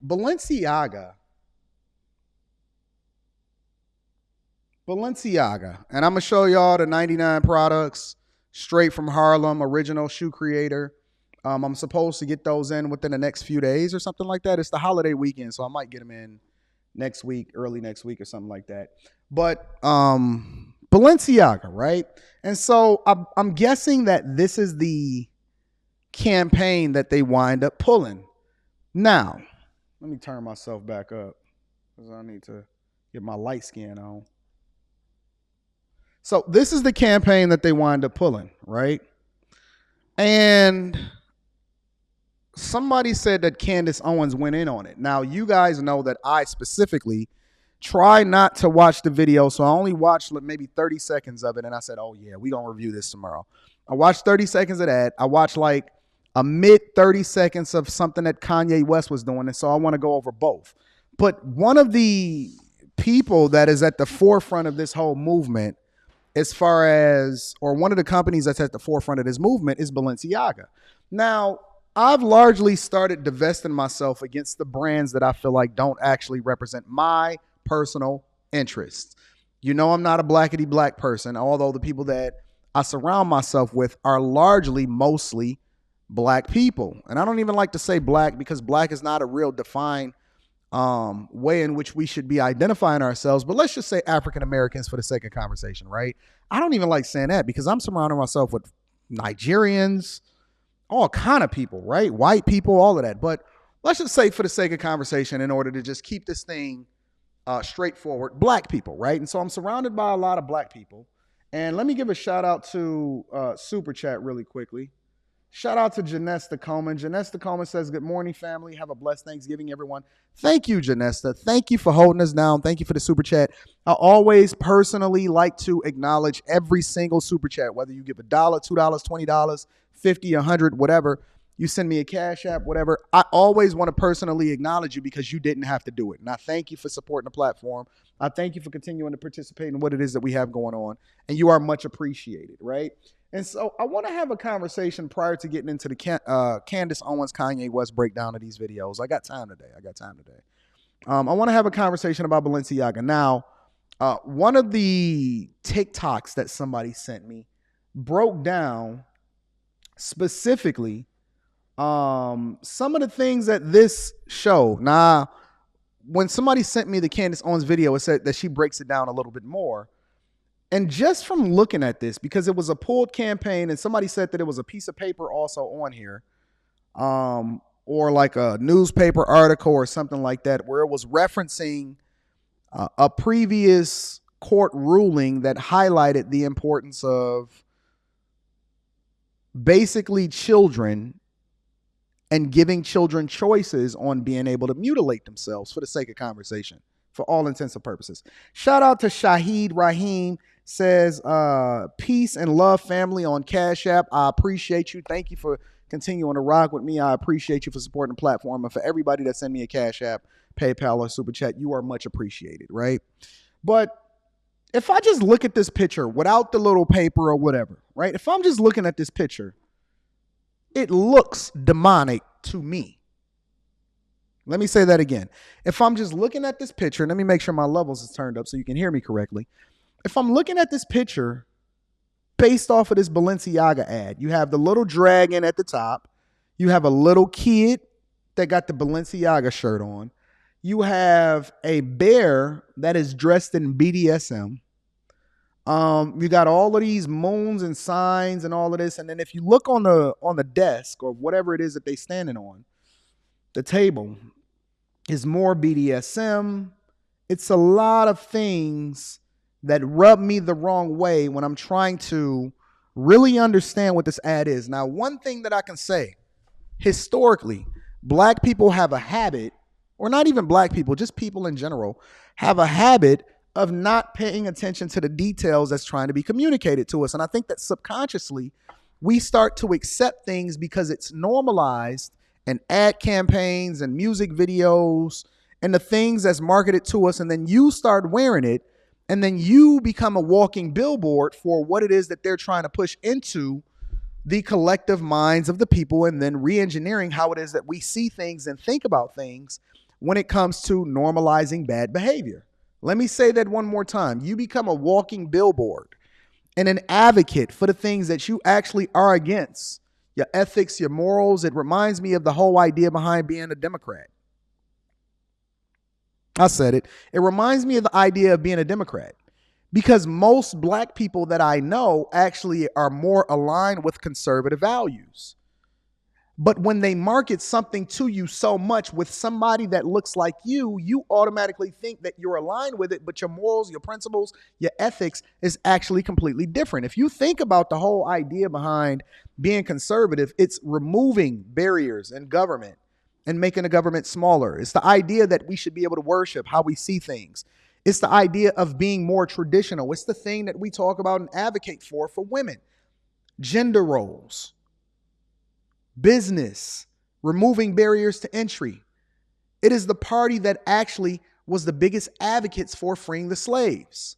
Balenciaga. Balenciaga. And I'm going to show y'all the 99 products straight from Harlem, original shoe creator. I'm supposed to get those in within the next few days or something like that. It's the holiday weekend, so I might get them in next week, early next week or something like that. But Balenciaga, right? And so I'm guessing that this is the campaign that they wind up pulling. Now, let me turn myself back up because I need to get my light skin on. So this is the campaign that they wind up pulling, right? And somebody said that Candace Owens went in on it. Now, you guys know that I specifically try not to watch the video, so I only watched maybe 30 seconds of it, and I said, oh, yeah, we're going to review this tomorrow. I watched 30 seconds of that. I watched like a mid 30 seconds of something that Kanye West was doing, and so I want to go over both. But one of the people that is at the forefront of this whole movement, as far as, or one of the companies that's at the forefront of this movement is Balenciaga. Now, I've largely started divesting myself against the brands that I feel like don't actually represent my personal interests. You know, I'm not a blackety black person, although the people that I surround myself with are largely mostly black people. And I don't even like to say black because black is not a real defined way in which we should be identifying ourselves. But let's just say African Americans for the sake of conversation, right? I don't even like saying that because I'm surrounding myself with Nigerians, all kind of people, right? White people, all of that. But let's just say for the sake of conversation, in order to just keep this thing straightforward, black people, right? And so I'm surrounded by a lot of black people. And let me give a shout out to Super Chat really quickly. Shout out to Janesta Coleman. Janesta Coleman says, good morning, family. Have a blessed Thanksgiving, everyone. Thank you, Janesta. Thank you for holding us down. Thank you for the Super Chat. I always personally like to acknowledge every single Super Chat, whether you give $1, $2, $20, $50, $100, whatever. You send me a Cash App, whatever. I always want to personally acknowledge you because you didn't have to do it. And I thank you for supporting the platform. I thank you for continuing to participate in what it is that we have going on. And you are much appreciated, right? And so I want to have a conversation prior to getting into the Candace Owens, Kanye West breakdown of these videos. I got time today. I want to have a conversation about Balenciaga. Now, one of the TikToks that somebody sent me broke down specifically some of the things that this show. Now, when somebody sent me the Candace Owens video, it said that she breaks it down a little bit more. And just from looking at this, because it was a pulled campaign and somebody said that it was a piece of paper also on here, or like a newspaper article or something like that, where it was referencing a previous court ruling that highlighted the importance of basically children and giving children choices on being able to mutilate themselves for the sake of conversation, for all intents and purposes. Shout out to Shahid Rahim. Says, peace and love, family, on Cash App. I appreciate you. Thank you for continuing to rock with me. I appreciate you for supporting the platform. And for everybody that sent me a Cash App, PayPal, or Super Chat, you are much appreciated, right? But if I just look at this picture without the little paper or whatever, right? If I'm just looking at this picture, it looks demonic to me. Let me say that again. If I'm just looking at this picture, let me make sure my levels is turned up so you can hear me correctly. If I'm looking at this picture based off of this Balenciaga ad, you have the little dragon at the top. You have a little kid that got the Balenciaga shirt on. You have a bear that is dressed in BDSM. You got all of these moons and signs and all of this. And then if you look on the desk or whatever it is that they standing on, the table is more BDSM. It's a lot of things that rub me the wrong way when I'm trying to really understand what this ad is. Now, one thing that I can say, historically, black people have a habit, or not even black people, just people in general, have a habit of not paying attention to the details that's trying to be communicated to us. And I think that subconsciously, we start to accept things because it's normalized in ad campaigns and music videos and the things that's marketed to us. And then you start wearing it. And then you become a walking billboard for what it is that they're trying to push into the collective minds of the people, and then re-engineering how it is that we see things and think about things when it comes to normalizing bad behavior. Let me say that one more time. You become a walking billboard and an advocate for the things that you actually are against, your ethics, your morals. It reminds me of the whole idea behind being a Democrat. I said it. It reminds me of the idea of being a Democrat because most black people that I know actually are more aligned with conservative values. But when they market something to you so much with somebody that looks like you automatically think that you're aligned with it, but your morals, your principles, your ethics is actually completely different. If you think about the whole idea behind being conservative, it's removing barriers in government and making the government smaller. It's the idea that we should be able to worship how we see things. It's the idea of being more traditional. It's the thing that we talk about and advocate for women. Gender roles, business, removing barriers to entry. It is the party that actually was the biggest advocates for freeing the slaves.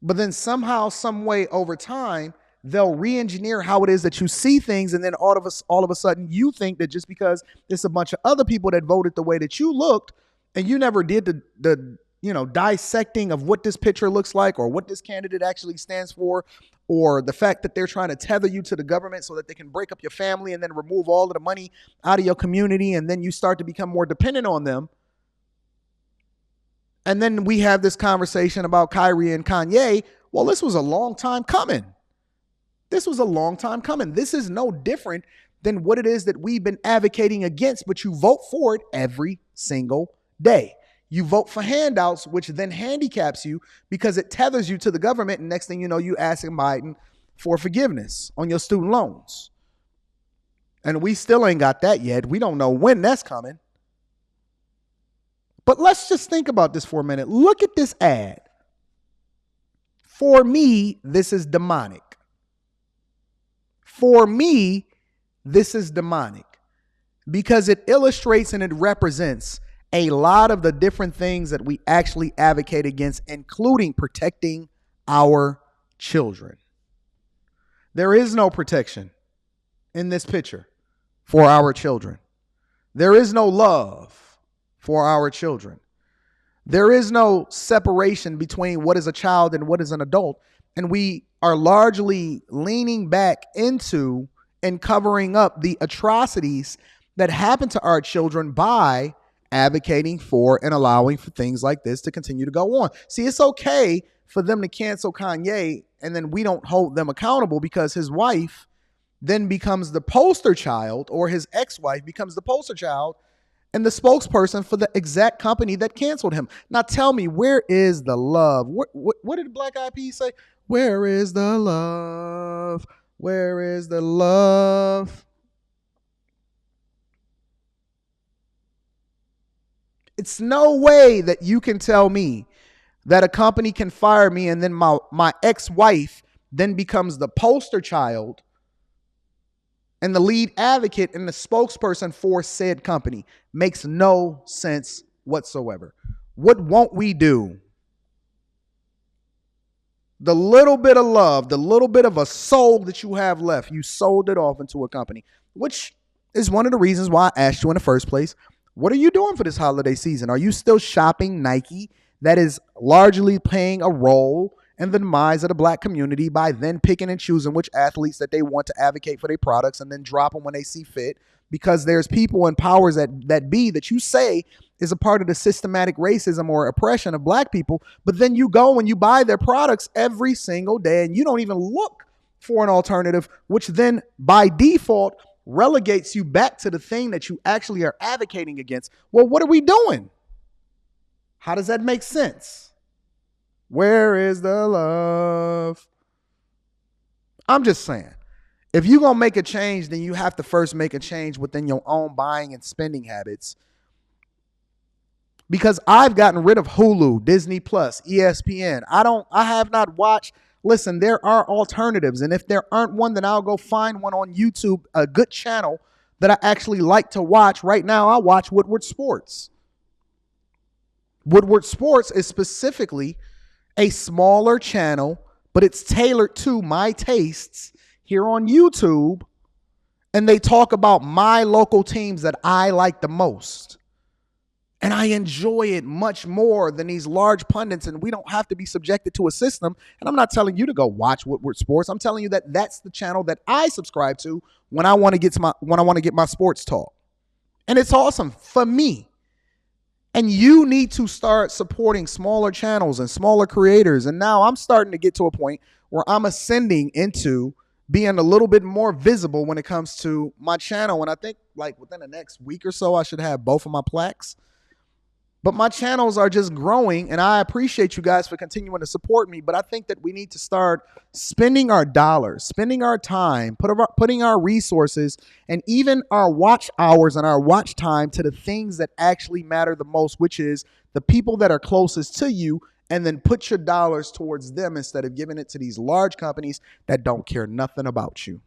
But then somehow, some way over time, they'll re-engineer how it is that you see things, and then all of a sudden you think that just because there's a bunch of other people that voted the way that you looked, and you never did the dissecting of what this picture looks like or what this candidate actually stands for, or the fact that they're trying to tether you to the government so that they can break up your family and then remove all of the money out of your community, and then you start to become more dependent on them. And then we have this conversation about Kyrie and Kanye. Well, this was a long time coming. This is no different than what it is that we've been advocating against, but you vote for it every single day. You vote for handouts, which then handicaps you because it tethers you to the government. And next thing you know, you asking Biden for forgiveness on your student loans. And we still ain't got that yet. We don't know when that's coming. But let's just think about this for a minute. Look at this ad. For me, this is demonic. For me, this is demonic because it illustrates and it represents a lot of the different things that we actually advocate against, including protecting our children. There is no protection in this picture for our children. There is no love for our children. There is no separation between what is a child and what is an adult. And we are largely leaning back into and covering up the atrocities that happen to our children by advocating for and allowing for things like this to continue to go on. See, it's okay for them to cancel Kanye and then we don't hold them accountable because his wife then becomes the poster child, or his ex-wife becomes the poster child and the spokesperson for the exact company that canceled him. Now tell me, where is the love? What did Black Eyed Peas say? Where is the love? Where is the love? It's no way that you can tell me that a company can fire me and then my ex-wife then becomes the poster child and the lead advocate and the spokesperson for said company. Makes no sense whatsoever. What won't we do? The little bit of love, the little bit of a soul that you have left, you sold it off into a company, which is one of the reasons why I asked you in the first place. What are you doing for this holiday season? Are you still shopping Nike? That is largely playing a role in the demise of the black community by then picking and choosing which athletes that they want to advocate for their products and then drop them when they see fit, because there's people and powers that be that you say is a part of the systematic racism or oppression of black people, but then you go and you buy their products every single day and you don't even look for an alternative, which then by default relegates you back to the thing that you actually are advocating against. Well, what are we doing? How does that make sense? Where is the love? I'm just saying, if you're going to make a change, then you have to first make a change within your own buying and spending habits. Because I've gotten rid of Hulu, Disney Plus, ESPN. I have not watched. Listen, there are alternatives. And if there aren't one, then I'll go find one on YouTube, a good channel that I actually like to watch. Right now, I watch Woodward Sports. Woodward Sports is specifically a smaller channel, but it's tailored to my tastes here on YouTube. and they talk about my local teams that I like the most. And I enjoy it much more than these large pundits, and we don't have to be subjected to a system. And I'm not telling you to go watch Woodward Sports. I'm telling you that that's the channel that I subscribe to when I want to get my sports talk. And it's awesome for me. And you need to start supporting smaller channels and smaller creators. And now I'm starting to get to a point where I'm ascending into being a little bit more visible when it comes to my channel. And I think like within the next week or so, I should have both of my plaques. But my channels are just growing, and I appreciate you guys for continuing to support me. But I think that we need to start spending our dollars, spending our time, putting our resources, and even our watch hours and our watch time to the things that actually matter the most, which is the people that are closest to you, and then put your dollars towards them instead of giving it to these large companies that don't care nothing about you.